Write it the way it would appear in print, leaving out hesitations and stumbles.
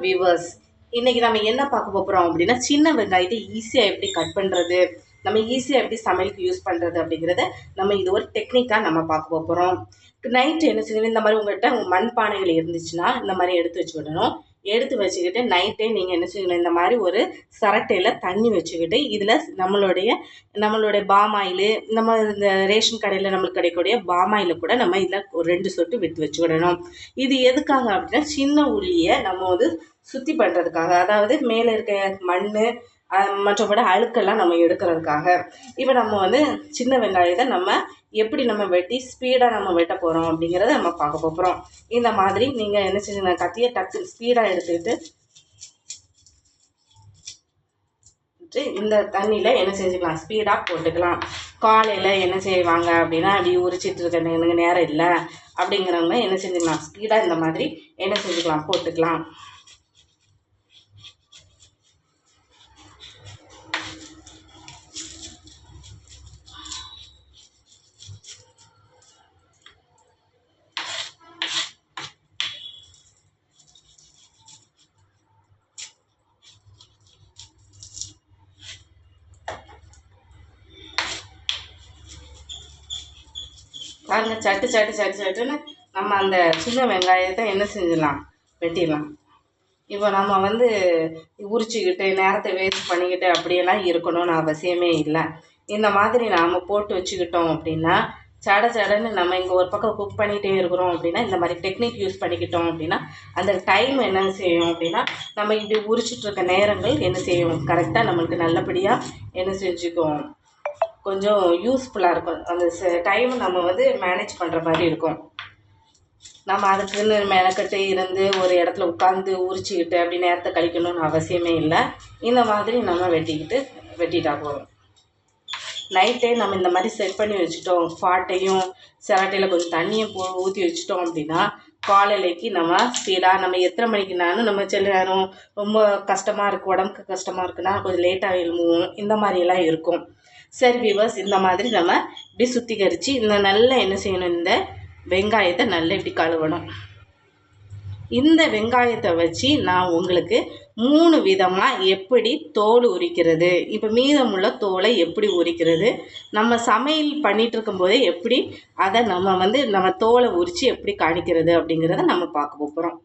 Viewers, இன்னைக்கு நம்ம என்ன பார்க்க போகிறோம் அப்படின்னா, சின்ன வெங்காயத்தை ஈஸியாக எப்படி கட் பண்ணுறது, நம்ம ஈஸியாக எப்படி சமையலுக்கு யூஸ் பண்ணுறது அப்படிங்கிறத நம்ம இது ஒரு டெக்னிக்காக நம்ம பார்க்க போகிறோம். நைட்டு என்ன செய்யணும், இந்த மாதிரி உங்கள்கிட்ட மண் பானைகள் இருந்துச்சுன்னா இந்த மாதிரி எடுத்து வச்சு விடணும். எடுத்து வச்சுக்கிட்டு நைட்டே நீங்கள் என்ன செய்யணும், இந்த மாதிரி ஒரு சரட்டையில் தண்ணி வச்சுக்கிட்டு இதில் நம்மளுடைய பாமாயில், நம்ம இந்த ரேஷன் கடையில் நம்மளுக்கு கிடைக்கக்கூடிய பாமாயில் கூட நம்ம இதில் ஒரு 2 சொட்டு விட்டு வச்சு விடணும். இது எதுக்காக அப்படின்னா, சின்ன உள்ளியை நம்ம வந்து சுத்தி பண்ணுறதுக்காக, அதாவது மேலே இருக்க மண் மற்றபடி அழுக்கெல்லாம் நம்ம எடுக்கிறதுக்காக. இப்போ நம்ம வந்து சின்ன வெங்காயத்தை நம்ம எப்படி நம்ம வெட்டி ஸ்பீடாக நம்ம வெட்ட போகிறோம் அப்படிங்கிறத நம்ம பார்க்க போகிறோம். இந்த மாதிரி நீங்கள் என்ன செஞ்சுங்க, கத்தியை டக்கு ஸ்பீடாக எடுத்துக்கிட்டு இந்த தண்ணியில் என்ன செஞ்சுக்கலாம், ஸ்பீடாக போட்டுக்கலாம். காலையில் என்ன செய்வாங்க அப்படின்னா, அப்படி உரிச்சிட்டு இருக்க எனக்கு நேரம் இல்லை அப்படிங்கிறவங்க என்ன செஞ்சுக்கலாம், ஸ்பீடாக இந்த மாதிரி என்ன செஞ்சுக்கலாம், போட்டுக்கலாம். பாருங்க, சட்டுன்னு நம்ம அந்த சின்ன வெங்காயத்தை என்ன செஞ்சிடலாம், வெட்டிடலாம். இப்போ நம்ம வந்து உரிச்சிக்கிட்டு நேரத்தை வேஸ்ட் பண்ணிக்கிட்டு அப்படியெல்லாம் இருக்கணும்னு அவசியமே இல்லை. இந்த மாதிரி நாம் போட்டு வச்சுக்கிட்டோம் அப்படின்னா, சடன்னு நம்ம இங்கே ஒரு பக்கம் குக் பண்ணிகிட்டே இருக்கிறோம் அப்படின்னா, இந்த மாதிரி டெக்னிக் யூஸ் பண்ணிக்கிட்டோம் அப்படின்னா, அந்த டைம் என்ன செய்யும் அப்படின்னா, நம்ம இப்படி உரிச்சிட்டு இருக்க நேரங்கள் என்ன செய்யும், கரெக்டாக நம்மளுக்கு நல்லபடியாக என்ன செஞ்சுக்கும், கொஞ்சம் யூஸ்ஃபுல்லாக இருக்கும். அந்த டைம் நம்ம வந்து மேனேஜ் பண்ணுற மாதிரி இருக்கும். நம்ம அதுக்குன்னு மெனக்கட்டு இருந்து ஒரு இடத்துல உட்காந்து உரிச்சிக்கிட்டு அப்படி நேரத்தை கழிக்கணும்னு அவசியமே இல்லை. இந்த மாதிரி நம்ம வெட்டிட்டா போதும். நைட்டே நம்ம இந்த மாதிரி செட் பண்ணி வச்சுட்டோம், பாட்டையும் சிரட்டையில் கொஞ்சம் தண்ணியும் ஊற்றி வச்சுட்டோம் அப்படின்னா, காலையிலைக்கு நம்ம ஸ்பீடாக நம்ம எத்தனை மணிக்குனாலும் நம்ம சில நேரம் ரொம்ப கஷ்டமாக இருக்குது, உடம்புக்கு கஷ்டமாக இருக்குன்னா கொஞ்சம் லேட்டாக எழும்புவோம், இந்த மாதிரியெல்லாம் இருக்கும். சரி வியூவர்ஸ், இந்த மாதிரி நம்ம இப்படி சுத்திகரித்து இந்த நல்லா என்ன செய்யணும், இந்த வெங்காயத்தை நல்லா இப்படி கழுவணும். இந்த வெங்காயத்தை வச்சு நான் உங்களுக்கு 3 விதமாக எப்படி தோல் உரிக்கிறது, இப்போ மீதமுள்ள தோலை எப்படி உரிக்கிறது, நம்ம சமையல் பண்ணிகிட்டு இருக்கும்போதே எப்படி அதை நம்ம தோலை உரித்து எப்படி காணிக்கிறது அப்படிங்கிறத நம்ம பார்க்க போகிறோம்.